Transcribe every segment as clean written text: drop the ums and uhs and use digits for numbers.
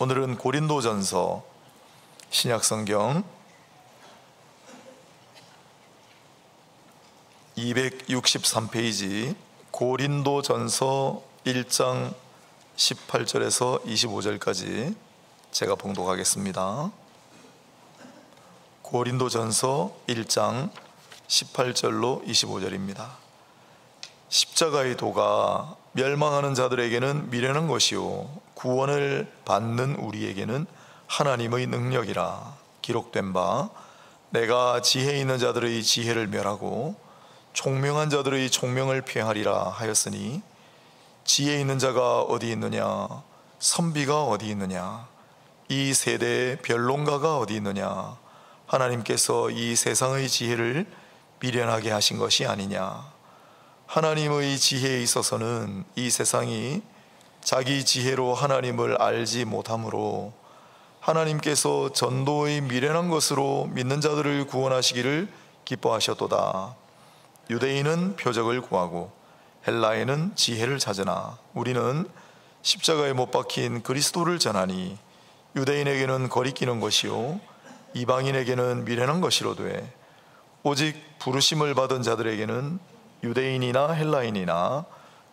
오늘은 고린도전서 신약성경 263페이지 고린도전서 1장 18절에서 25절까지 제가 봉독하겠습니다. 고린도전서 1장 18절로 25절입니다. 십자가의 도가 멸망하는 자들에게는 미련한 것이요 구원을 받는 우리에게는 하나님의 능력이라. 기록된 바 내가 지혜 있는 자들의 지혜를 멸하고 총명한 자들의 총명을 폐하리라 하였으니 지혜 있는 자가 어디 있느냐, 선비가 어디 있느냐, 이 세대의 변론가가 어디 있느냐. 하나님께서 이 세상의 지혜를 미련하게 하신 것이 아니냐. 하나님의 지혜에 있어서는 이 세상이 자기 지혜로 하나님을 알지 못하므로 하나님께서 전도의 미련한 것으로 믿는 자들을 구원하시기를 기뻐하셨도다. 유대인은 표적을 구하고 헬라인은 지혜를 찾으나 우리는 십자가에 못 박힌 그리스도를 전하니 유대인에게는 거리끼는 것이요 이방인에게는 미련한 것이로되 오직 부르심을 받은 자들에게는 유대인이나 헬라인이나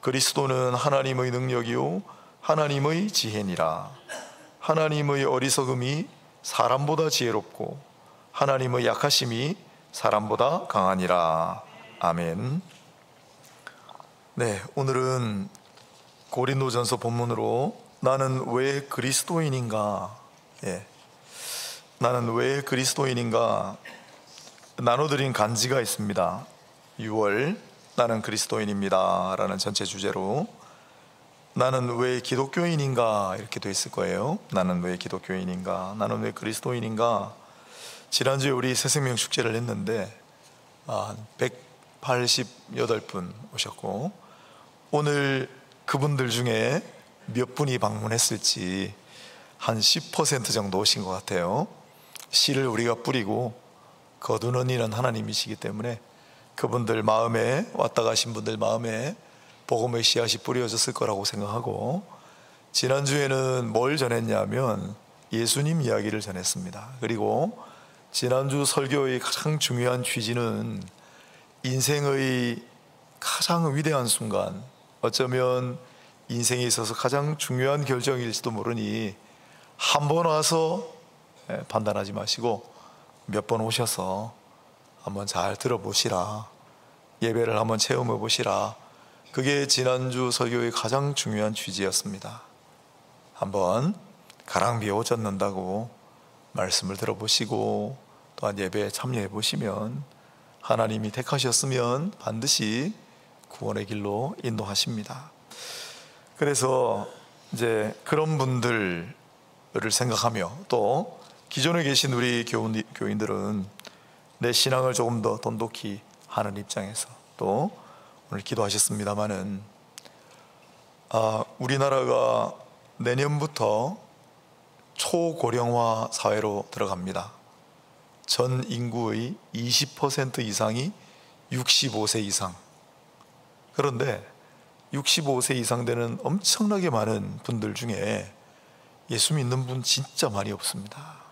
그리스도는 하나님의 능력이요 하나님의 지혜니라. 하나님의 어리석음이 사람보다 지혜롭고 하나님의 약하심이 사람보다 강하니라. 아멘. 네, 오늘은 고린도전서 본문으로 나는 왜 그리스도인인가, 나는 왜 그리스도인인가 나눠드린 간지가 있습니다. 6월 나는 그리스도인입니다 라는 전체 주제로 나는 왜 기독교인인가 이렇게 돼 있을 거예요. 나는 왜 기독교인인가, 나는 왜 그리스도인인가. 지난주에 우리 새생명 축제를 했는데 188분 오셨고 오늘 그분들 중에 몇 분이 방문했을지 한 10% 정도 오신 것 같아요. 씨를 우리가 뿌리고 거두는 이는 하나님이시기 때문에 그분들 마음에, 왔다 가신 분들 마음에 복음의 씨앗이 뿌려졌을 거라고 생각하고, 지난주에는 뭘 전했냐면 예수님 이야기를 전했습니다. 그리고 지난주 설교의 가장 중요한 취지는 인생의 가장 위대한 순간, 어쩌면 인생에 있어서 가장 중요한 결정일지도 모르니 한 번 와서 판단하지 마시고 몇 번 오셔서 한번 잘 들어보시라, 예배를 한번 체험해 보시라. 그게 지난주 설교의 가장 중요한 취지였습니다. 한번 가랑비에 옷 젖는다고 말씀을 들어보시고 또한 예배에 참여해 보시면 하나님이 택하셨으면 반드시 구원의 길로 인도하십니다. 그래서 이제 그런 분들을 생각하며 또 기존에 계신 우리 교인들은 내 신앙을 조금 더 돈독히 하는 입장에서 또 오늘 기도하셨습니다마는 우리나라가 내년부터 초고령화 사회로 들어갑니다. 전 인구의 20% 이상이 65세 이상. 그런데 65세 이상 되는 엄청나게 많은 분들 중에 예수 믿는 분 진짜 많이 없습니다.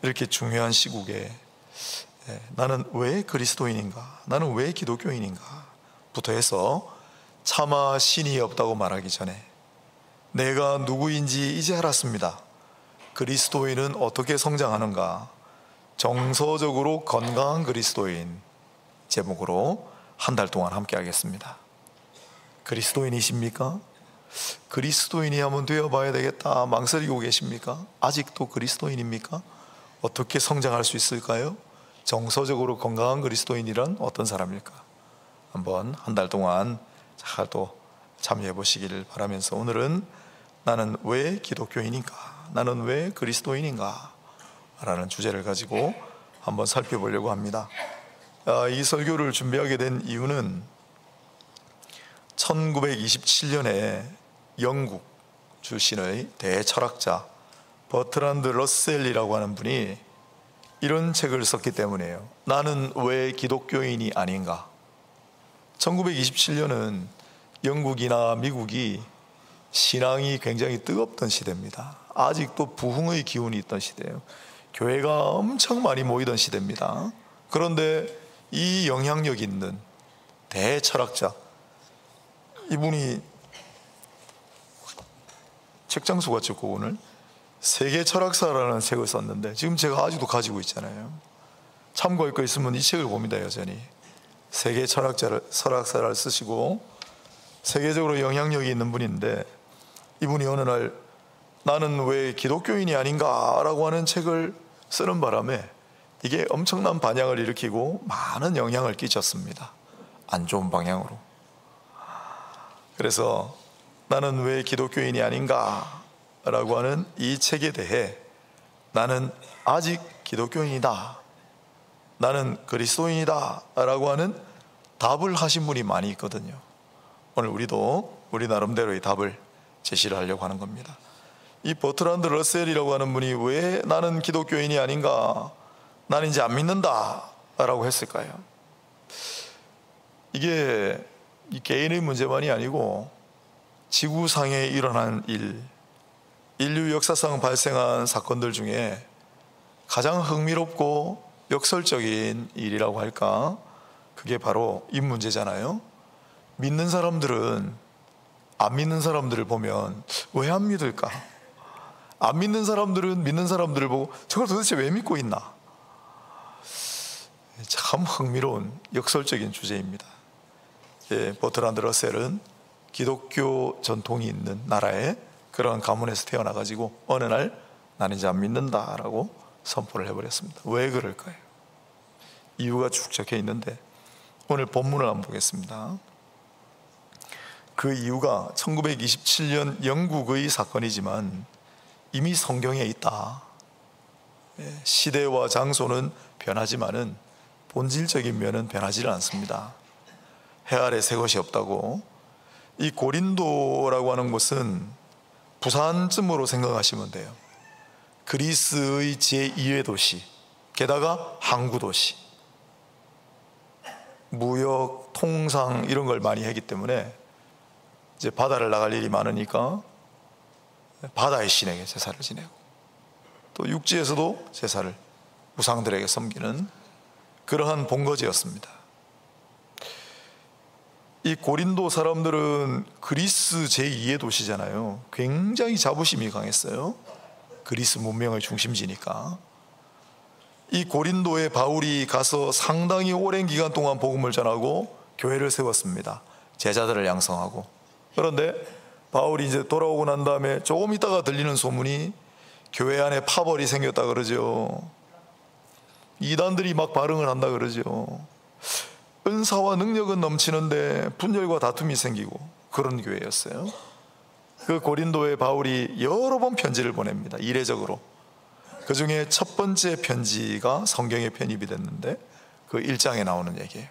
이렇게 중요한 시국에 나는 왜 그리스도인인가, 나는 왜 기독교인인가 부터 해서 차마 신이 없다고 말하기 전에 내가 누구인지 이제 알았습니다. 그리스도인은 어떻게 성장하는가, 정서적으로 건강한 그리스도인 제목으로 한 달 동안 함께 하겠습니다. 그리스도인이십니까? 그리스도인이 한번 되어봐야 되겠다 망설이고 계십니까? 아직도 그리스도인입니까? 어떻게 성장할 수 있을까요? 정서적으로 건강한 그리스도인이란 어떤 사람일까? 한번 한 달 동안 잘 또 참여해 보시기를 바라면서 오늘은 나는 왜 기독교인인가, 나는 왜 그리스도인인가 라는 주제를 가지고 한번 살펴보려고 합니다. 이 설교를 준비하게 된 이유는 1927년에 영국 출신의 대철학자 버트란드 러셀이라고 하는 분이 이런 책을 썼기 때문이에요. 나는 왜 기독교인이 아닌가. 1927년은 영국이나 미국이 신앙이 굉장히 뜨겁던 시대입니다. 아직도 부흥의 기운이 있던 시대예요. 교회가 엄청 많이 모이던 시대입니다. 그런데 이 영향력 있는 대철학자, 이분이 책장수가 찍고 오늘 세계 철학사라는 책을 썼는데, 지금 제가 아직도 가지고 있잖아요. 참고할 거 있으면 이 책을 봅니다. 여전히 세계 철학사를 쓰시고 세계적으로 영향력이 있는 분인데, 이분이 어느 날 나는 왜 기독교인이 아닌가 라고 하는 책을 쓰는 바람에 이게 엄청난 반향을 일으키고 많은 영향을 끼쳤습니다. 안 좋은 방향으로. 그래서 나는 왜 기독교인이 아닌가 라고 하는 이 책에 대해 나는 아직 기독교인이다, 나는 그리스도인이다 라고 하는 답을 하신 분이 많이 있거든요. 오늘 우리도 우리 나름대로의 답을 제시를 하려고 하는 겁니다. 이 버트란드 러셀이라고 하는 분이 왜 나는 기독교인이 아닌가, 나는 이제 안 믿는다 라고 했을까요? 이게 이 개인의 문제만이 아니고 지구상에 일어난 인류 역사상 발생한 사건들 중에 가장 흥미롭고 역설적인 일이라고 할까, 그게 바로 이 문제잖아요. 믿는 사람들은 안 믿는 사람들을 보면 왜 안 믿을까? 안 믿는 사람들은 믿는 사람들을 보고 저걸 도대체 왜 믿고 있나? 참 흥미로운 역설적인 주제입니다. 버트란드 러셀은 기독교 전통이 있는 나라에 그런 가문에서 태어나가지고 어느 날 나는 이제 안 믿는다라고 선포를 해버렸습니다. 왜 그럴까요? 이유가 쭉 적혀 있는데 오늘 본문을 한번 보겠습니다. 그 이유가 1927년 영국의 사건이지만 이미 성경에 있다. 시대와 장소는 변하지만은 본질적인 면은 변하지를 않습니다. 해 아래 새 것이 없다고. 이 고린도라고 하는 곳은 부산쯤으로 생각하시면 돼요. 그리스의 제2의 도시, 게다가 항구 도시. 무역, 통상 이런 걸 많이 하기 때문에 이제 바다를 나갈 일이 많으니까 바다의 신에게 제사를 지내고, 또 육지에서도 제사를 우상들에게 섬기는 그러한 본거지였습니다. 이 고린도 사람들은 그리스 제2의 도시잖아요. 굉장히 자부심이 강했어요. 그리스 문명의 중심지니까. 이 고린도에 바울이 가서 상당히 오랜 기간 동안 복음을 전하고 교회를 세웠습니다. 제자들을 양성하고. 그런데 바울이 이제 돌아오고 난 다음에 조금 있다가 들리는 소문이 교회 안에 파벌이 생겼다 그러죠. 이단들이 막 발흥을 한다 그러죠. 은사와 능력은 넘치는데 분열과 다툼이 생기고 그런 교회였어요. 그 고린도에 바울이 여러 번 편지를 보냅니다. 이례적으로. 그 중에 첫 번째 편지가 성경에 편입이 됐는데 그 1장에 나오는 얘기예요.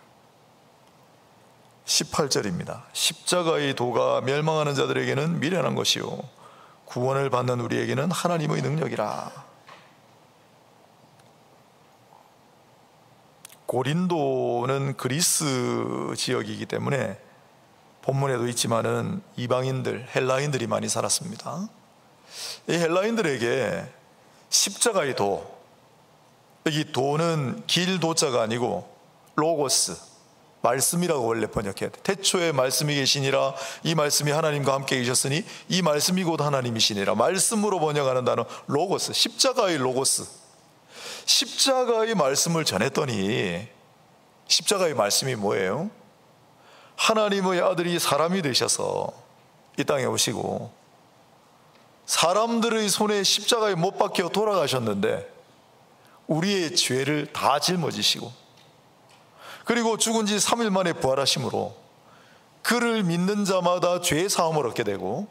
18절입니다. 십자가의 도가 멸망하는 자들에게는 미련한 것이요 구원을 받는 우리에게는 하나님의 능력이라. 고린도는 그리스 지역이기 때문에 본문에도 있지만은 이방인들, 헬라인들이 많이 살았습니다. 이 헬라인들에게 십자가의 도, 여기 도는 길 도자가 아니고 로고스, 말씀이라고 원래 번역해야 돼. 태초에 말씀이 계시니라, 이 말씀이 하나님과 함께 계셨으니 이 말씀이 곧 하나님이시니라. 말씀으로 번역하는 단어 로고스, 십자가의 로고스. 십자가의 말씀을 전했더니 십자가의 말씀이 뭐예요? 하나님의 아들이 사람이 되셔서 이 땅에 오시고 사람들의 손에 십자가에 못 박혀 돌아가셨는데 우리의 죄를 다 짊어지시고 그리고 죽은 지 3일 만에 부활하심으로 그를 믿는 자마다 죄 사함을 얻게 되고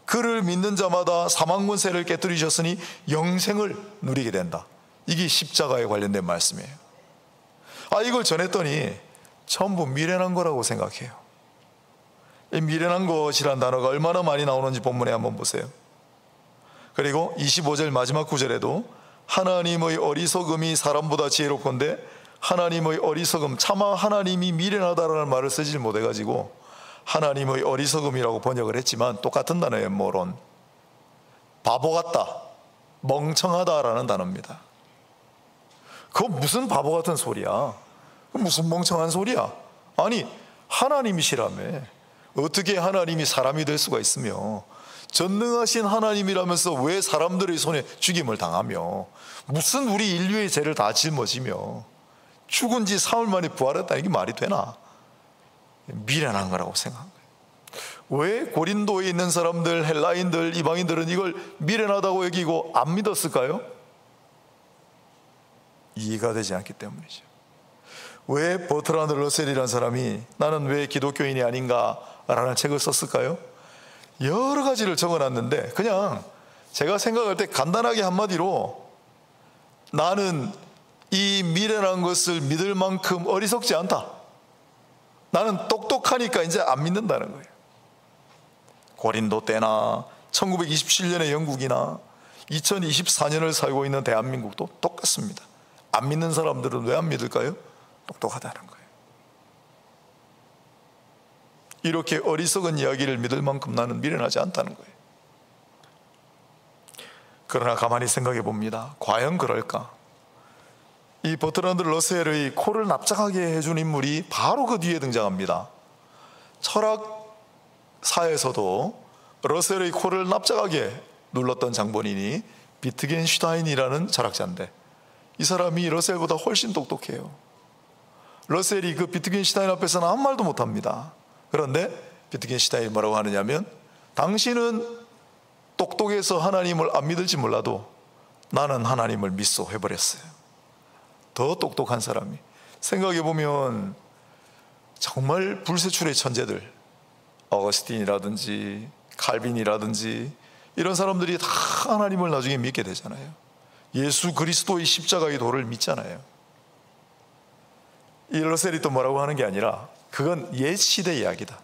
그를 믿는 자마다 사망 권세를 깨뜨리셨으니 영생을 누리게 된다. 이게 십자가에 관련된 말씀이에요. 이걸 전했더니 전부 미련한 거라고 생각해요. 이 미련한 것이란 단어가 얼마나 많이 나오는지 본문에 한번 보세요. 그리고 25절 마지막 구절에도 하나님의 어리석음이 사람보다 지혜롭건대 하나님의 어리석음, 차마 하나님이 미련하다라는 말을 쓰질 못해가지고 하나님의 어리석음이라고 번역을 했지만 똑같은 단어예요. 모론. 바보 같다, 멍청하다라는 단어입니다. 그건 무슨 바보 같은 소리야? 무슨 멍청한 소리야? 아니, 하나님이시라며. 어떻게 하나님이 사람이 될 수가 있으며, 전능하신 하나님이라면서 왜 사람들의 손에 죽임을 당하며, 무슨 우리 인류의 죄를 다 짊어지며 죽은 지 사흘 만에 부활했다, 이게 말이 되나? 미련한 거라고 생각한 거예요. 왜 고린도에 있는 사람들, 헬라인들, 이방인들은 이걸 미련하다고 여기고 안 믿었을까요? 이해가 되지 않기 때문이죠. 왜 버트란드 러셀이라는 사람이 나는 왜 기독교인이 아닌가 라는 책을 썼을까요? 여러 가지를 적어놨는데 그냥 제가 생각할 때 간단하게 한마디로, 나는 이 미련한 것을 믿을 만큼 어리석지 않다, 나는 똑똑하니까 이제 안 믿는다는 거예요. 고린도 때나 1927년의 영국이나 2024년을 살고 있는 대한민국도 똑같습니다. 안 믿는 사람들은 왜 안 믿을까요? 똑똑하다는 거예요. 이렇게 어리석은 이야기를 믿을 만큼 나는 미련하지 않다는 거예요. 그러나 가만히 생각해 봅니다. 과연 그럴까? 이 버트란드 러셀의 코를 납작하게 해준 인물이 바로 그 뒤에 등장합니다. 철학사에서도 러셀의 코를 납작하게 눌렀던 장본인이 비트겐슈타인이라는 철학자인데, 이 사람이 러셀보다 훨씬 똑똑해요. 러셀이 그 비트겐슈타인 앞에서는 아무 말도 못합니다. 그런데 비트겐슈타인이 뭐라고 하느냐면, 당신은 똑똑해서 하나님을 안 믿을지 몰라도 나는 하나님을 믿소 해버렸어요. 더 똑똑한 사람이. 생각해보면 정말 불세출의 천재들, 어거스틴이라든지 칼빈이라든지 이런 사람들이 다 하나님을 나중에 믿게 되잖아요. 예수 그리스도의 십자가의 도를 믿잖아요. 이 러셀이 또 뭐라고 하는 게 아니라, 그건 옛 시대 이야기다.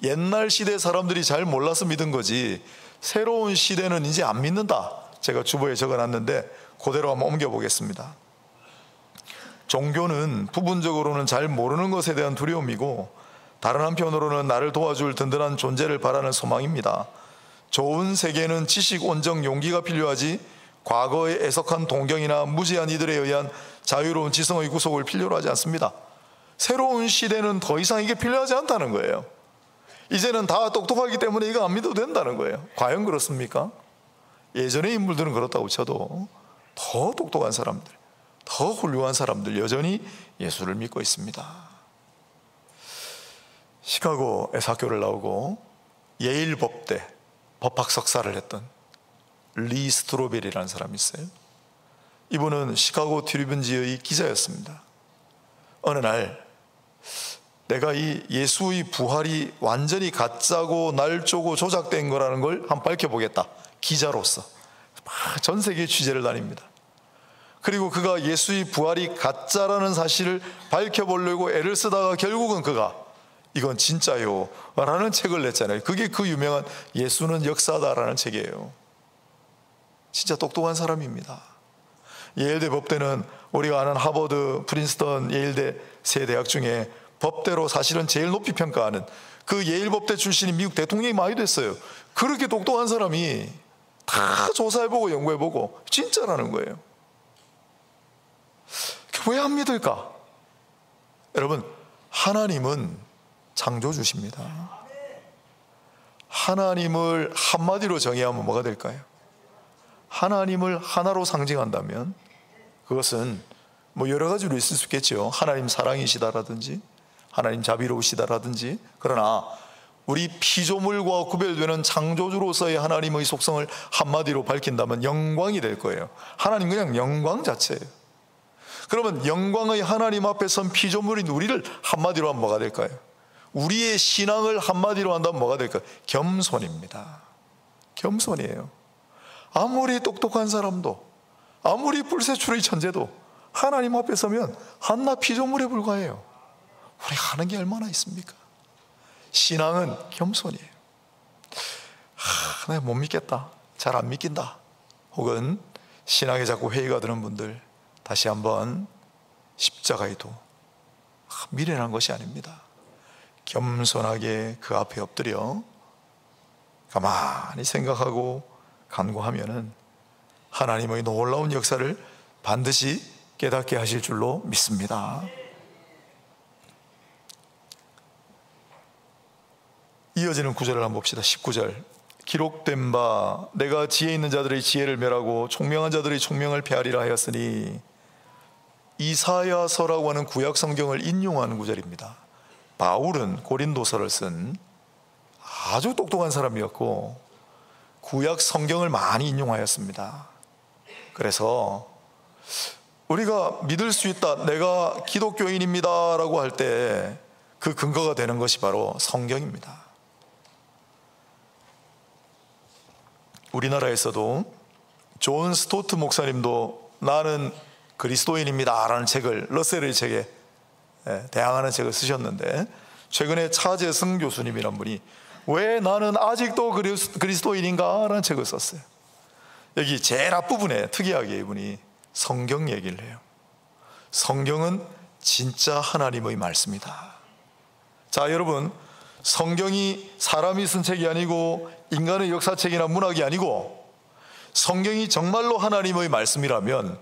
옛날 시대 사람들이 잘 몰라서 믿은 거지, 새로운 시대는 이제 안 믿는다. 제가 주보에 적어놨는데 그대로 한번 옮겨보겠습니다. 종교는 부분적으로는 잘 모르는 것에 대한 두려움이고, 다른 한편으로는 나를 도와줄 든든한 존재를 바라는 소망입니다. 좋은 세계는 지식, 온정, 용기가 필요하지 과거의 애석한 동경이나 무지한 이들에 의한 자유로운 지성의 구속을 필요로 하지 않습니다. 새로운 시대는 더 이상 이게 필요하지 않다는 거예요. 이제는 다 똑똑하기 때문에 이거 안 믿어도 된다는 거예요. 과연 그렇습니까? 예전의 인물들은 그렇다고 쳐도 더 똑똑한 사람들, 더 훌륭한 사람들 여전히 예수를 믿고 있습니다. 시카고에서 학교를 나오고 예일 법대 법학 석사를 했던 리 스트로벨이라는 사람이 있어요. 이분은 시카고 트리뷴지의 기자였습니다. 어느 날 내가 이 예수의 부활이 완전히 가짜고 날조고 조작된 거라는 걸 한번 밝혀보겠다, 기자로서 전 세계 취재를 다닙니다. 그리고 그가 예수의 부활이 가짜라는 사실을 밝혀보려고 애를 쓰다가 결국은 그가 이건 진짜요 라는 책을 냈잖아요. 그게 그 유명한 예수는 역사다라는 책이에요. 진짜 똑똑한 사람입니다. 예일대 법대는 우리가 아는 하버드, 프린스턴, 예일대 세 대학 중에 법대로 사실은 제일 높이 평가하는 그 예일 법대 출신이 미국 대통령이 많이 됐어요. 그렇게 똑똑한 사람이 다 조사해보고 연구해보고 진짜라는 거예요. 왜 안 믿을까? 여러분, 하나님은 창조주십니다. 하나님을 한마디로 정의하면 뭐가 될까요? 하나님을 하나로 상징한다면 그것은 뭐 여러 가지로 있을 수 있겠죠. 하나님 사랑이시다라든지 하나님 자비로우시다라든지. 그러나 우리 피조물과 구별되는 창조주로서의 하나님의 속성을 한마디로 밝힌다면 영광이 될 거예요. 하나님 그냥 영광 자체예요. 그러면 영광의 하나님 앞에 선 피조물인 우리를 한마디로 하면 뭐가 될까요? 우리의 신앙을 한마디로 한다면 뭐가 될까요? 겸손입니다. 겸손이에요. 아무리 똑똑한 사람도, 아무리 불세출의 천재도 하나님 앞에 서면 한낱 피조물에 불과해요. 우리가 하는 게 얼마나 있습니까? 신앙은 겸손이에요. 내가 못 믿겠다, 잘 안 믿긴다, 혹은 신앙에 자꾸 회의가 드는 분들, 다시 한번 십자가의 도, 미련한 것이 아닙니다. 겸손하게 그 앞에 엎드려 가만히 생각하고 간구하면은 하나님의 놀라운 역사를 반드시 깨닫게 하실 줄로 믿습니다. 이어지는 구절을 한번 봅시다. 19절. 기록된 바 내가 지혜 있는 자들의 지혜를 멸하고 총명한 자들의 총명을 폐하리라 하였으니, 이사야서라고 하는 구약 성경을 인용하는 구절입니다. 바울은 고린도서를 쓴 아주 똑똑한 사람이었고 구약 성경을 많이 인용하였습니다. 그래서 우리가 믿을 수 있다, 내가 기독교인입니다 라고 할 때 그 근거가 되는 것이 바로 성경입니다. 우리나라에서도 존 스토트 목사님도 나는 그리스도인입니다 라는 책을, 러셀의 책에 대항하는 책을 쓰셨는데, 최근에 차재승 교수님이란 분이 왜 나는 아직도 그리스도인인가 라는 책을 썼어요. 여기 제일 앞부분에 특이하게 이분이 성경 얘기를 해요. 성경은 진짜 하나님의 말씀이다. 자, 여러분, 성경이 사람이 쓴 책이 아니고 인간의 역사책이나 문학이 아니고 성경이 정말로 하나님의 말씀이라면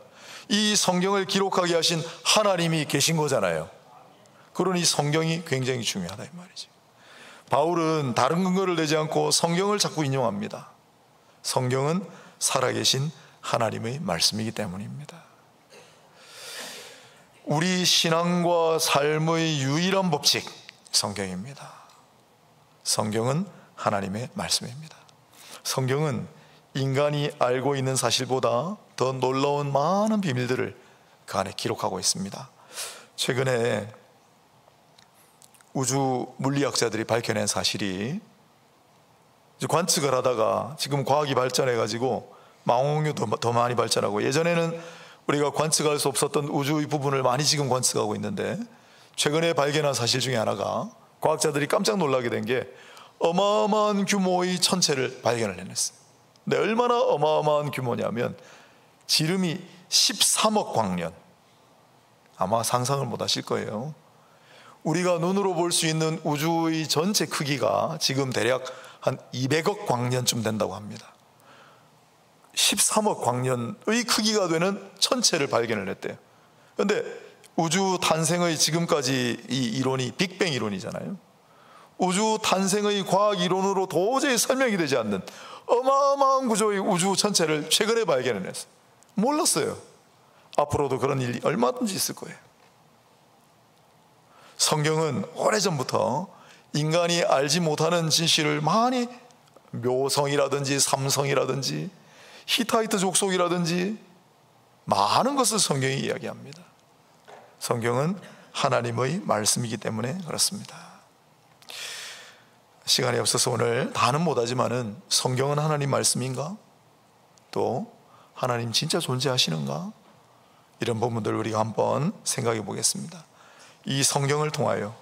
이 성경을 기록하게 하신 하나님이 계신 거잖아요. 그러니 성경이 굉장히 중요하다 이 말이죠. 바울은 다른 근거를 내지 않고 성경을 자꾸 인용합니다. 성경은 살아계신 하나님의 말씀이기 때문입니다. 우리 신앙과 삶의 유일한 법칙, 성경입니다. 성경은 하나님의 말씀입니다. 성경은 인간이 알고 있는 사실보다 더 놀라운 많은 비밀들을 그 안에 기록하고 있습니다. 최근에 우주 물리학자들이 밝혀낸 사실이, 관측을 하다가 지금 과학이 발전해가지고 망원경도 더 많이 발전하고, 예전에는 우리가 관측할 수 없었던 우주의 부분을 많이 지금 관측하고 있는데, 최근에 발견한 사실 중에 하나가, 과학자들이 깜짝 놀라게 된 게 어마어마한 규모의 천체를 발견을 해냈어요. 근데 얼마나 어마어마한 규모냐면 지름이 13억 광년, 아마 상상을 못 하실 거예요. 우리가 눈으로 볼 수 있는 우주의 전체 크기가 지금 대략 한 200억 광년쯤 된다고 합니다. 13억 광년의 크기가 되는 천체를 발견을 했대요. 그런데 우주 탄생의 지금까지 이 이론이 빅뱅 이론이잖아요. 우주 탄생의 과학 이론으로 도저히 설명이 되지 않는 어마어마한 구조의 우주 전체를 최근에 발견해냈어요. 몰랐어요. 앞으로도 그런 일이 얼마든지 있을 거예요. 성경은 오래전부터 인간이 알지 못하는 진실을 많이, 묘성이라든지 삼성이라든지 히타이트 족속이라든지 많은 것을 성경이 이야기합니다. 성경은 하나님의 말씀이기 때문에 그렇습니다. 시간이 없어서 오늘 다는 못하지만은 성경은 하나님 말씀인가? 또 하나님 진짜 존재하시는가? 이런 부분들 우리가 한번 생각해 보겠습니다. 이 성경을 통하여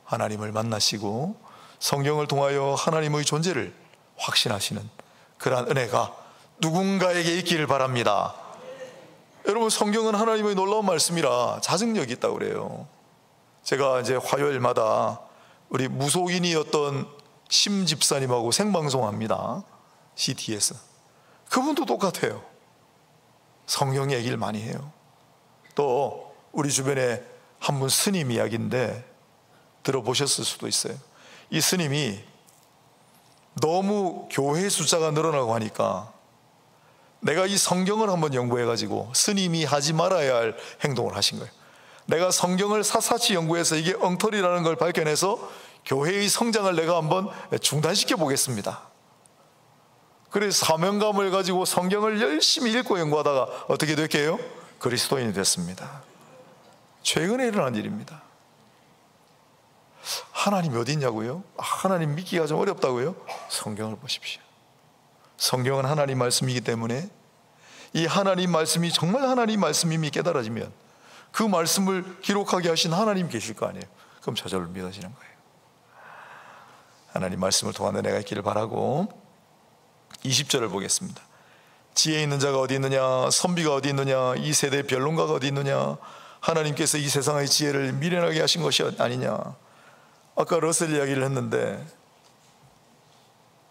하나님을 만나시고 성경을 통하여 하나님의 존재를 확신하시는 그러한 은혜가 누군가에게 있기를 바랍니다. 여러분, 성경은 하나님의 놀라운 말씀이라 자증력이 있다고 그래요. 제가 이제 화요일마다 우리 무속인이었던 심 집사님하고 생방송합니다. CT에서. 그분도 똑같아요. 성경 얘기를 많이 해요. 또 우리 주변에 한 분 스님 이야기인데 들어보셨을 수도 있어요. 이 스님이 너무 교회 숫자가 늘어나고 하니까 내가 이 성경을 한번 연구해가지고, 스님이 하지 말아야 할 행동을 하신 거예요. 내가 성경을 샅샅이 연구해서 이게 엉터리라는 걸 발견해서 교회의 성장을 내가 한번 중단시켜 보겠습니다. 그래서 사명감을 가지고 성경을 열심히 읽고 연구하다가 어떻게 됐게요? 그리스도인이 됐습니다. 최근에 일어난 일입니다. 하나님이 어디 있냐고요? 하나님 믿기가 좀 어렵다고요? 성경을 보십시오. 성경은 하나님 말씀이기 때문에 이 하나님 말씀이 정말 하나님 말씀임이 깨달아지면 그 말씀을 기록하게 하신 하나님 계실 거 아니에요. 그럼 저절로 믿어지는 거예요. 하나님 말씀을 통한 은혜가 있기를 바라고 20절을 보겠습니다. 지혜 있는 자가 어디 있느냐, 선비가 어디 있느냐, 이 세대의 변론가가 어디 있느냐. 하나님께서 이 세상의 지혜를 미련하게 하신 것이 아니냐. 아까 러셀 이야기를 했는데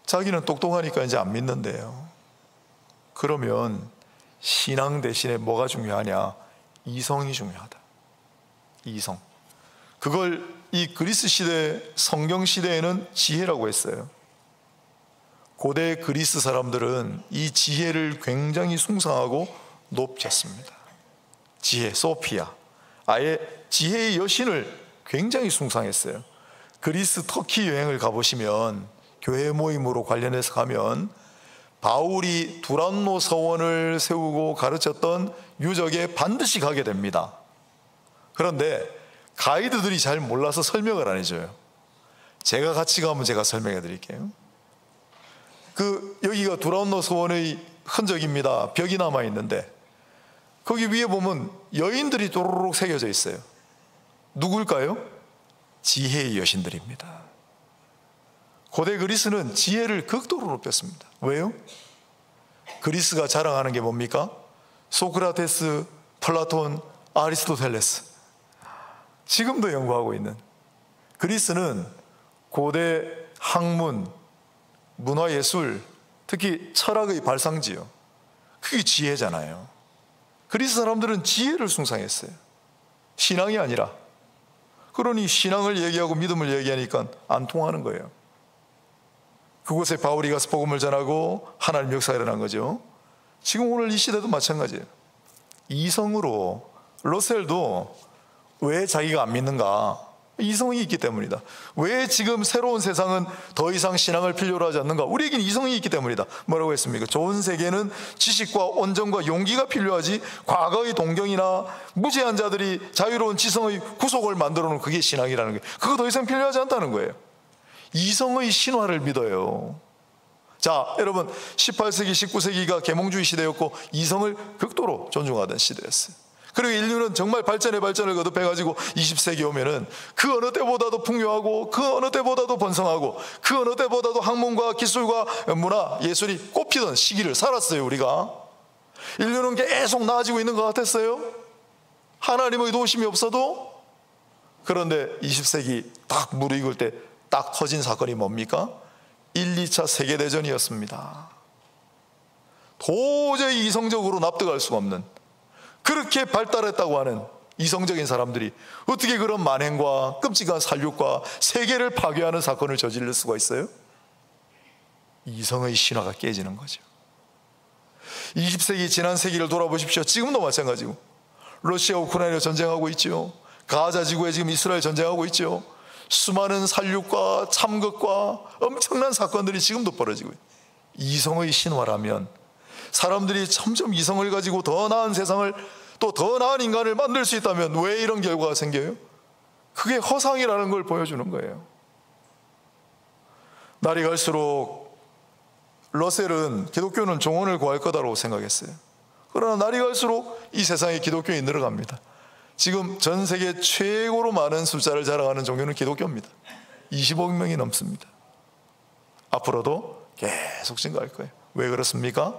자기는 똑똑하니까 이제 안 믿는데요. 그러면 신앙 대신에 뭐가 중요하냐? 이성이 중요하다. 이성. 그걸 이 그리스 시대, 성경 시대에는 지혜라고 했어요. 고대 그리스 사람들은 이 지혜를 굉장히 숭상하고 높였습니다. 지혜, 소피아. 아예 지혜의 여신을 굉장히 숭상했어요. 그리스 터키 여행을 가보시면, 교회 모임으로 관련해서 가면 바울이 두란노 서원을 세우고 가르쳤던 유적에 반드시 가게 됩니다. 그런데 가이드들이 잘 몰라서 설명을 안 해줘요. 제가 같이 가면 제가 설명해 드릴게요. 여기가 두란노 서원의 흔적입니다. 벽이 남아 있는데 거기 위에 보면 여인들이 도로록 새겨져 있어요. 누굴까요? 지혜의 여신들입니다. 고대 그리스는 지혜를 극도로 높였습니다. 왜요? 그리스가 자랑하는 게 뭡니까? 소크라테스, 플라톤, 아리스토텔레스. 지금도 연구하고 있는. 그리스는 고대 학문, 문화예술, 특히 철학의 발상지요. 그게 지혜잖아요. 그리스 사람들은 지혜를 숭상했어요. 신앙이 아니라. 그러니 신앙을 얘기하고 믿음을 얘기하니까 안 통하는 거예요. 그곳에 바울이 가서 복음을 전하고 하나님 역사가 일어난 거죠. 지금 오늘 이 시대도 마찬가지예요. 이성으로 러셀도 왜 자기가 안 믿는가? 이성이 있기 때문이다. 왜 지금 새로운 세상은 더 이상 신앙을 필요로 하지 않는가? 우리에겐 이성이 있기 때문이다. 뭐라고 했습니까? 좋은 세계는 지식과 온정과 용기가 필요하지, 과거의 동경이나 무지한 자들이 자유로운 지성의 구속을 만들어 놓은 그게 신앙이라는 거예요. 그거 더 이상 필요하지 않다는 거예요. 이성의 신화를 믿어요. 자, 여러분, 18세기, 19세기가 계몽주의 시대였고 이성을 극도로 존중하던 시대였어요. 그리고 인류는 정말 발전을 거듭해가지고 20세기 오면은 그 어느 때보다도 풍요하고 그 어느 때보다도 번성하고 그 어느 때보다도 학문과 기술과 문화, 예술이 꽃피던 시기를 살았어요. 우리가 인류는 계속 나아지고 있는 것 같았어요. 하나님의 도우심이 없어도. 그런데 20세기 딱 무르익을 때 딱 터진 사건이 뭡니까? 1, 2차 세계대전이었습니다. 도저히 이성적으로 납득할 수가 없는, 그렇게 발달했다고 하는 이성적인 사람들이 어떻게 그런 만행과 끔찍한 살육과 세계를 파괴하는 사건을 저지를 수가 있어요? 이성의 신화가 깨지는 거죠. 20세기 지난 세기를 돌아보십시오. 지금도 마찬가지고 러시아 우크라이나 전쟁하고 있죠. 가자 지구에 지금 이스라엘 전쟁하고 있죠. 수많은 살육과 참극과 엄청난 사건들이 지금도 벌어지고 있어요. 이성의 신화라면 사람들이 점점 이성을 가지고 더 나은 세상을, 또 더 나은 인간을 만들 수 있다면 왜 이런 결과가 생겨요? 그게 허상이라는 걸 보여주는 거예요. 날이 갈수록 러셀은 기독교는 종언을 구할 거다라고 생각했어요. 그러나 날이 갈수록 이 세상에 기독교인이 늘어갑니다. 지금 전 세계 최고로 많은 숫자를 자랑하는 종교는 기독교입니다. 25억 명이 넘습니다. 앞으로도 계속 증가할 거예요. 왜 그렇습니까?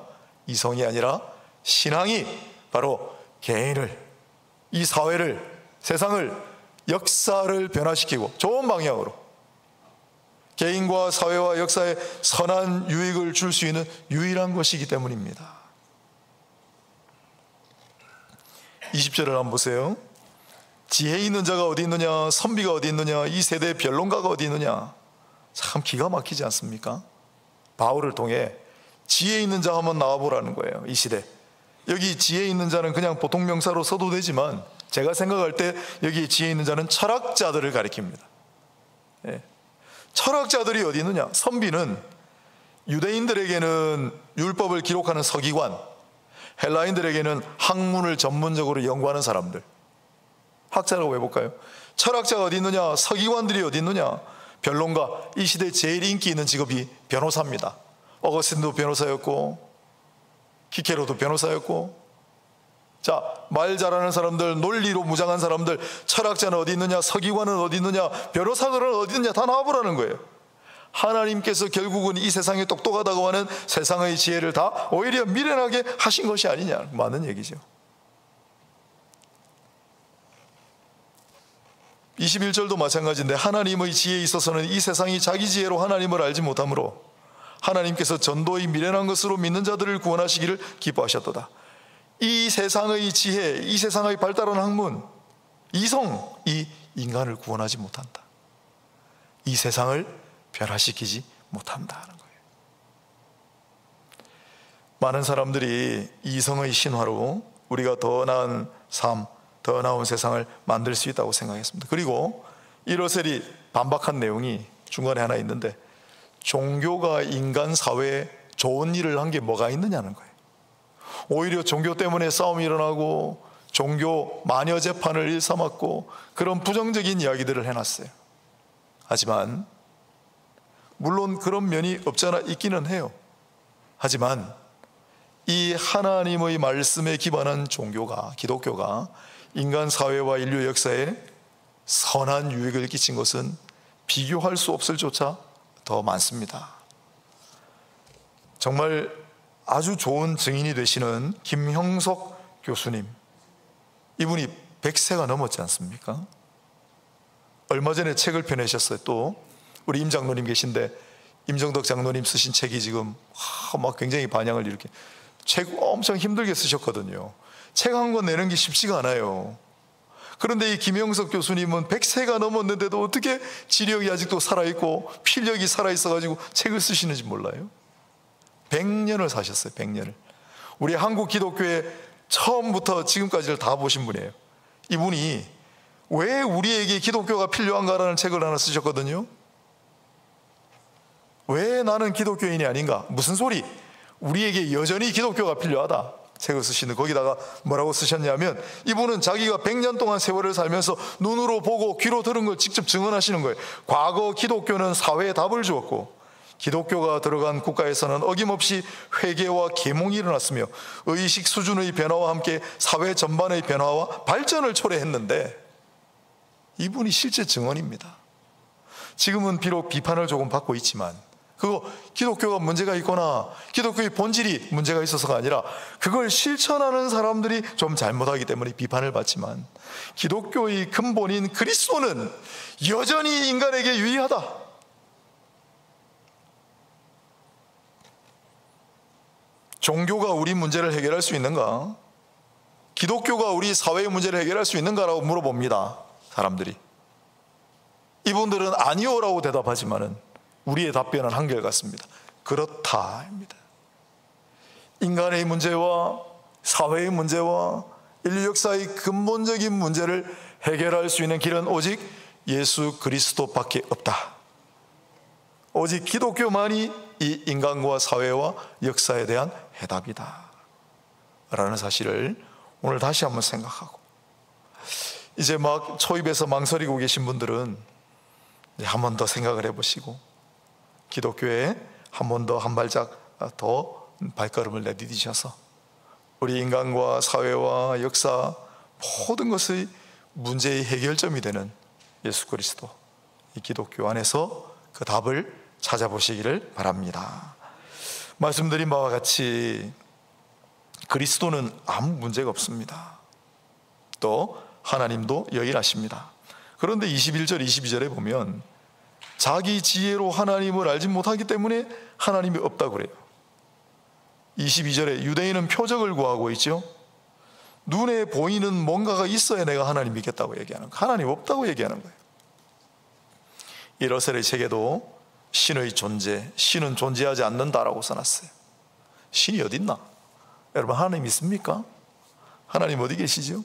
이성이 아니라 신앙이 바로 개인을, 이 사회를, 세상을, 역사를 변화시키고 좋은 방향으로 개인과 사회와 역사에 선한 유익을 줄 수 있는 유일한 것이기 때문입니다. 20절을 한번 보세요. 지혜 있는 자가 어디 있느냐, 선비가 어디 있느냐, 이 세대의 변론가가 어디 있느냐. 참 기가 막히지 않습니까? 바울을 통해 지혜 있는 자 한번 나와보라는 거예요. 이 시대 여기 지혜 있는 자는 그냥 보통 명사로 써도 되지만 제가 생각할 때 여기 지혜 있는 자는 철학자들을 가리킵니다. 예. 철학자들이 어디 있느냐. 선비는 유대인들에게는 율법을 기록하는 서기관, 헬라인들에게는 학문을 전문적으로 연구하는 사람들, 학자라고 해볼까요? 철학자가 어디 있느냐, 서기관들이 어디 있느냐, 변론가. 이 시대에 제일 인기 있는 직업이 변호사입니다. 어거스틴도 변호사였고 키케로도 변호사였고. 자, 말 잘하는 사람들, 논리로 무장한 사람들, 철학자는 어디 있느냐, 서기관은 어디 있느냐, 변호사들은 어디 있느냐, 다 나와보라는 거예요. 하나님께서 결국은 이 세상에 똑똑하다고 하는 세상의 지혜를 다 오히려 미련하게 하신 것이 아니냐, 맞는 얘기죠. 21절도 마찬가지인데 하나님의 지혜에 있어서는 이 세상이 자기 지혜로 하나님을 알지 못하므로 하나님께서 전도의 미련한 것으로 믿는 자들을 구원하시기를 기뻐하셨도다. 이 세상의 지혜, 이 세상의 발달한 학문, 이성이 인간을 구원하지 못한다. 이 세상을 변화시키지 못한다 하는 거예요. 많은 사람들이 이성의 신화로 우리가 더 나은 삶, 더 나은 세상을 만들 수 있다고 생각했습니다. 그리고 이러세리 반박한 내용이 중간에 하나 있는데, 종교가 인간 사회에 좋은 일을 한 게 뭐가 있느냐는 거예요. 오히려 종교 때문에 싸움이 일어나고 종교 마녀 재판을 일삼았고 그런 부정적인 이야기들을 해놨어요. 하지만 물론 그런 면이 없잖아 있기는 해요. 하지만 이 하나님의 말씀에 기반한 종교가, 기독교가 인간 사회와 인류 역사에 선한 유익을 끼친 것은 비교할 수 없을 조차 더 많습니다. 정말 아주 좋은 증인이 되시는 김형석 교수님, 이분이 100세가 넘었지 않습니까? 얼마 전에 책을 펴내셨어요. 또 우리 임 장로님 계신데 임정덕 장로님 쓰신 책이 지금 막 굉장히 반향을 일으켜, 책 엄청 힘들게 쓰셨거든요. 책 한 권 내는 게 쉽지가 않아요. 그런데 이 김형석 교수님은 100세가 넘었는데도 어떻게 지력이 아직도 살아있고 필력이 살아있어가지고 책을 쓰시는지 몰라요? 100년을 사셨어요. 100년을. 우리 한국 기독교의 처음부터 지금까지를 다 보신 분이에요. 이분이 왜 우리에게 기독교가 필요한가라는 책을 하나 쓰셨거든요. 왜 나는 기독교인이 아닌가? 무슨 소리? 우리에게 여전히 기독교가 필요하다 책을 쓰시는, 거기다가 뭐라고 쓰셨냐면, 이분은 자기가 100년 동안 세월을 살면서 눈으로 보고 귀로 들은 걸 직접 증언하시는 거예요. 과거 기독교는 사회에 답을 주었고 기독교가 들어간 국가에서는 어김없이 회개와 계몽이 일어났으며 의식 수준의 변화와 함께 사회 전반의 변화와 발전을 초래했는데, 이분이 실제 증언입니다. 지금은 비록 비판을 조금 받고 있지만 그거 기독교가 문제가 있거나 기독교의 본질이 문제가 있어서가 아니라 그걸 실천하는 사람들이 좀 잘못하기 때문에 비판을 받지만, 기독교의 근본인 그리스도는 여전히 인간에게 유의하다. 종교가 우리 문제를 해결할 수 있는가? 기독교가 우리 사회의 문제를 해결할 수 있는가라고 물어봅니다. 사람들이. 이분들은 아니오라고 대답하지만은 우리의 답변은 한결같습니다. 그렇다입니다. 인간의 문제와 사회의 문제와 인류 역사의 근본적인 문제를 해결할 수 있는 길은 오직 예수 그리스도밖에 없다. 오직 기독교만이 이 인간과 사회와 역사에 대한 해답이다 라는 사실을 오늘 다시 한번 생각하고, 이제 막 초입에서 망설이고 계신 분들은 한 번 더 생각을 해보시고 기독교에 한 번 더 한 발짝 더 발걸음을 내디디셔서 우리 인간과 사회와 역사 모든 것의 문제의 해결점이 되는 예수 그리스도, 이 기독교 안에서 그 답을 찾아보시기를 바랍니다. 말씀드린 바와 같이 그리스도는 아무 문제가 없습니다. 또 하나님도 여인하십니다. 그런데 21절 22절에 보면 자기 지혜로 하나님을 알지 못하기 때문에 하나님이 없다고 그래요. 22절에 유대인은 표적을 구하고 있죠. 눈에 보이는 뭔가가 있어야 내가 하나님 믿겠다고 얘기하는 거예요. 하나님 없다고 얘기하는 거예요. 이 러셀의 책에도 신의 존재, 신은 존재하지 않는다라고 써놨어요. 신이 어디 있나? 여러분, 하나님 있습니까? 하나님 어디 계시죠?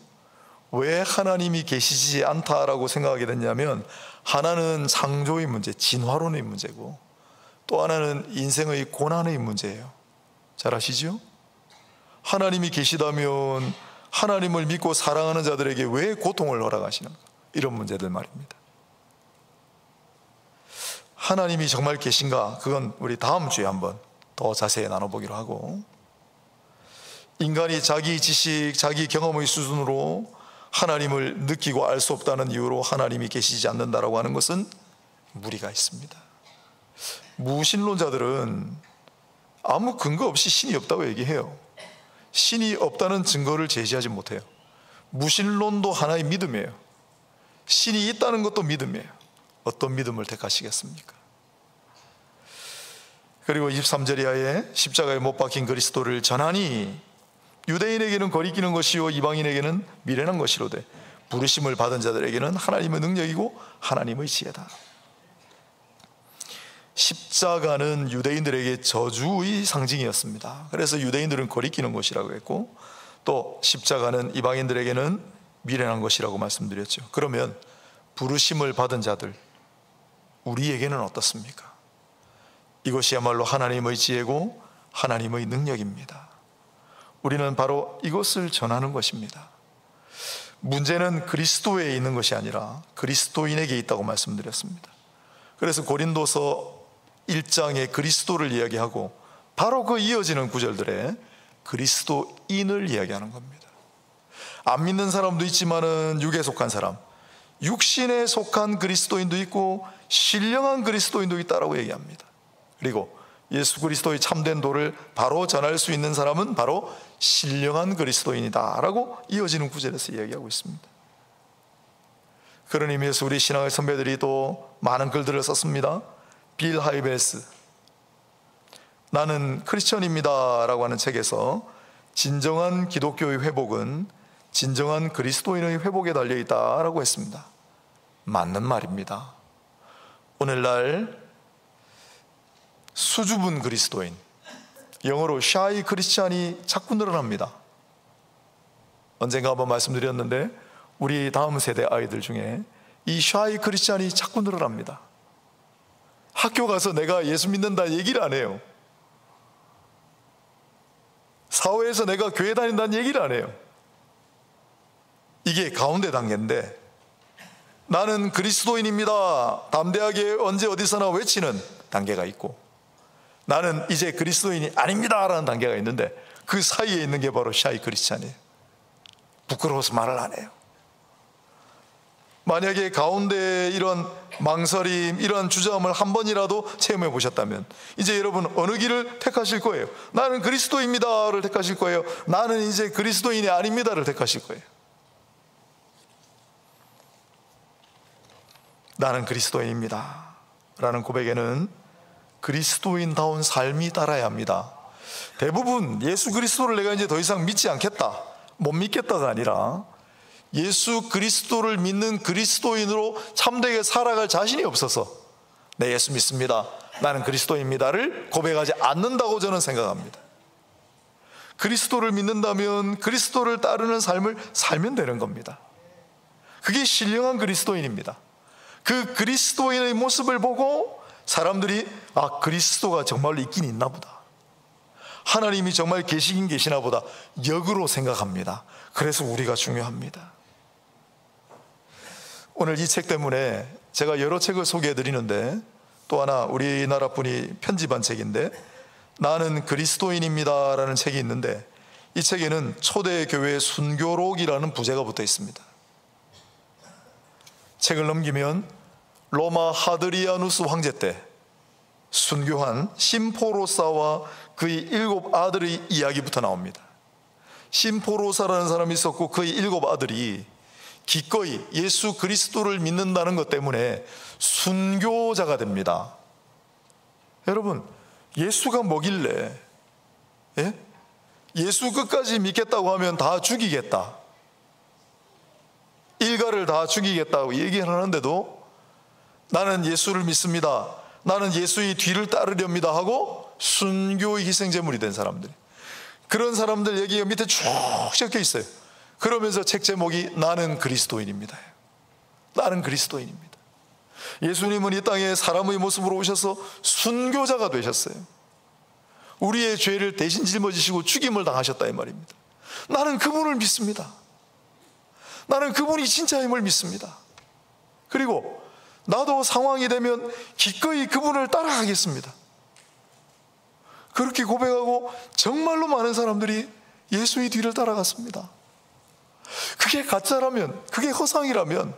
왜 하나님이 계시지 않다라고 생각하게 됐냐면, 하나는 창조의 문제, 진화론의 문제고, 또 하나는 인생의 고난의 문제예요. 잘 아시죠? 하나님이 계시다면 하나님을 믿고 사랑하는 자들에게 왜 고통을 허락하시는가? 이런 문제들 말입니다. 하나님이 정말 계신가? 그건 우리 다음 주에 한번 더 자세히 나눠보기로 하고, 인간이 자기 지식, 자기 경험의 수준으로 하나님을 느끼고 알 수 없다는 이유로 하나님이 계시지 않는다라고 하는 것은 무리가 있습니다. 무신론자들은 아무 근거 없이 신이 없다고 얘기해요. 신이 없다는 증거를 제시하지 못해요. 무신론도 하나의 믿음이에요. 신이 있다는 것도 믿음이에요. 어떤 믿음을 택하시겠습니까? 그리고 23절 이하에 십자가에 못 박힌 그리스도를 전하니 유대인에게는 거리끼는 것이요 이방인에게는 미련한 것이로되 부르심을 받은 자들에게는 하나님의 능력이고 하나님의 지혜다. 십자가는 유대인들에게 저주의 상징이었습니다. 그래서 유대인들은 거리끼는 것이라고 했고, 또 십자가는 이방인들에게는 미련한 것이라고 말씀드렸죠. 그러면 부르심을 받은 자들, 우리에게는 어떻습니까? 이것이야말로 하나님의 지혜고 하나님의 능력입니다. 우리는 바로 이것을 전하는 것입니다. 문제는 그리스도에 있는 것이 아니라 그리스도인에게 있다고 말씀드렸습니다. 그래서 고린도서 1장에 그리스도를 이야기하고 바로 그 이어지는 구절들에 그리스도인을 이야기하는 겁니다. 안 믿는 사람도 있지만은 육에 속한 사람, 육신에 속한 그리스도인도 있고 신령한 그리스도인도 있다라고 얘기합니다. 그리고 예수 그리스도의 참된 도를 바로 전할 수 있는 사람은 바로 신령한 그리스도인이다 라고 이어지는 구절에서 이야기하고 있습니다. 그런 의미에서 우리 신앙의 선배들이 또 많은 글들을 썼습니다. 빌 하이베스, 나는 크리스천입니다 라고 하는 책에서 진정한 기독교의 회복은 진정한 그리스도인의 회복에 달려있다 라고 했습니다. 맞는 말입니다. 오늘날 수줍은 그리스도인, 영어로 shy 크리스찬이 자꾸 늘어납니다. 언젠가 한번 말씀드렸는데 우리 다음 세대 아이들 중에 이 shy 크리스찬이 자꾸 늘어납니다. 학교 가서 내가 예수 믿는다 얘기를 안 해요. 사회에서 내가 교회 다닌다는 얘기를 안 해요. 이게 가운데 단계인데, 나는 그리스도인입니다 담대하게 언제 어디서나 외치는 단계가 있고, 나는 이제 그리스도인이 아닙니다 라는 단계가 있는데, 그 사이에 있는 게 바로 샤이 크리스찬이에요. 부끄러워서 말을 안 해요. 만약에 가운데 이런 망설임, 이런 주저함을 한 번이라도 체험해 보셨다면 이제 여러분 어느 길을 택하실 거예요? 나는 그리스도입니다를 택하실 거예요? 나는 이제 그리스도인이 아닙니다를 택하실 거예요? 나는 그리스도인입니다 라는 고백에는 그리스도인다운 삶이 따라야 합니다. 대부분 예수 그리스도를 내가 이제 더 이상 믿지 않겠다, 못 믿겠다가 아니라 예수 그리스도를 믿는 그리스도인으로 참되게 살아갈 자신이 없어서 네, 예수 믿습니다, 나는 그리스도입니다를 고백하지 않는다고 저는 생각합니다. 그리스도를 믿는다면 그리스도를 따르는 삶을 살면 되는 겁니다. 그게 신령한 그리스도인입니다. 그 그리스도인의 모습을 보고 사람들이 아, 그리스도가 정말로 있긴 있나 보다, 하나님이 정말 계시긴 계시나 보다 역으로 생각합니다. 그래서 우리가 중요합니다. 오늘 이 책 때문에 제가 여러 책을 소개해 드리는데, 또 하나 우리나라 분이 편집한 책인데 나는 그리스도인입니다 라는 책이 있는데, 이 책에는 초대교회 순교록이라는 부제가 붙어 있습니다. 책을 넘기면 로마 하드리아누스 황제 때 순교한 심포로사와 그의 7 아들의 이야기부터 나옵니다. 심포로사라는 사람이 있었고 그의 7 아들이 기꺼이 예수 그리스도를 믿는다는 것 때문에 순교자가 됩니다. 여러분, 예수가 뭐길래 예수 끝까지 믿겠다고 하면 다 죽이겠다, 일가를 다 죽이겠다고 얘기를 하는데도 나는 예수를 믿습니다, 나는 예수의 뒤를 따르렵니다 하고 순교의 희생제물이 된 사람들, 그런 사람들 얘기가 밑에 쭉 적혀 있어요. 그러면서 책 제목이 나는 그리스도인입니다. 나는 그리스도인입니다. 예수님은 이 땅에 사람의 모습으로 오셔서 순교자가 되셨어요. 우리의 죄를 대신 짊어지시고 죽임을 당하셨다 이 말입니다. 나는 그분을 믿습니다. 나는 그분이 진짜임을 믿습니다. 그리고 나도 상황이 되면 기꺼이 그분을 따라가겠습니다. 그렇게 고백하고 정말로 많은 사람들이 예수의 뒤를 따라갔습니다. 그게 가짜라면, 그게 허상이라면,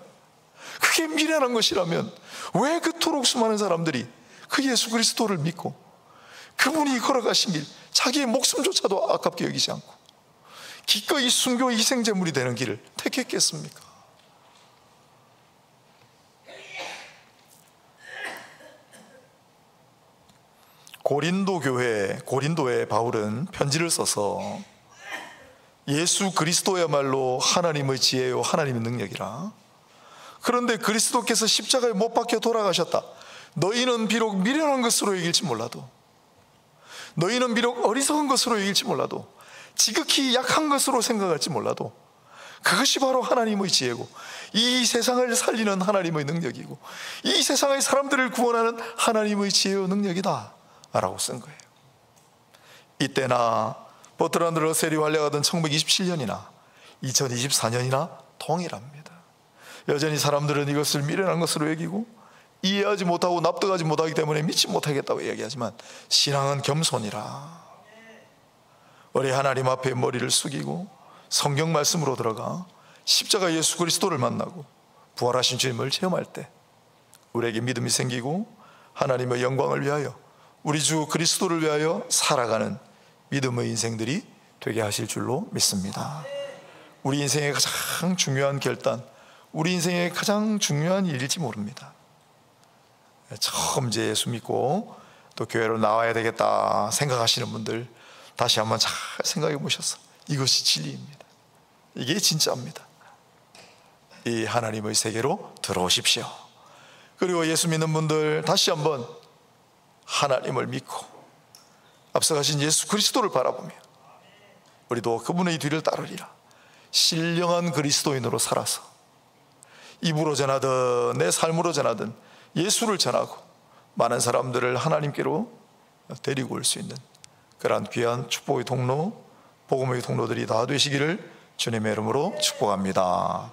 그게 미련한 것이라면 왜 그토록 수많은 사람들이 그 예수 그리스도를 믿고 그분이 걸어가신 길, 자기의 목숨조차도 아깝게 여기지 않고 기꺼이 순교의 희생제물이 되는 길을 택했겠습니까? 고린도에 바울은 편지를 써서 예수 그리스도야말로 하나님의 지혜요 하나님의 능력이라. 그런데 그리스도께서 십자가에 못 박혀 돌아가셨다. 너희는 비록 미련한 것으로 여길지 몰라도, 너희는 비록 어리석은 것으로 여길지 몰라도, 지극히 약한 것으로 생각할지 몰라도, 그것이 바로 하나님의 지혜고 이 세상을 살리는 하나님의 능력이고 이 세상의 사람들을 구원하는 하나님의 지혜와 능력이다 라고 쓴 거예요. 이때나 버트란드 러셀이 활약하던 1927년이나 2024년이나 동일합니다. 여전히 사람들은 이것을 미련한 것으로 여기고 이해하지 못하고 납득하지 못하기 때문에 믿지 못하겠다고 이야기하지만, 신앙은 겸손이라. 우리 하나님 앞에 머리를 숙이고 성경 말씀으로 들어가 십자가 예수 그리스도를 만나고 부활하신 주님을 체험할 때 우리에게 믿음이 생기고 하나님의 영광을 위하여, 우리 주 그리스도를 위하여 살아가는 믿음의 인생들이 되게 하실 줄로 믿습니다. 우리 인생의 가장 중요한 결단, 우리 인생의 가장 중요한 일일지 모릅니다. 처음 이제 예수 믿고 또 교회로 나와야 되겠다 생각하시는 분들, 다시 한번 잘 생각해 보셔서 이것이 진리입니다. 이게 진짜입니다. 이 하나님의 세계로 들어오십시오. 그리고 예수 믿는 분들, 다시 한번 하나님을 믿고 앞서가신 예수 그리스도를 바라보며 우리도 그분의 뒤를 따르리라. 신령한 그리스도인으로 살아서 입으로 전하든 내 삶으로 전하든 예수를 전하고 많은 사람들을 하나님께로 데리고 올 수 있는 그러한 귀한 축복의 통로, 복음의 통로들이 다 되시기를 주님의 이름으로 축복합니다.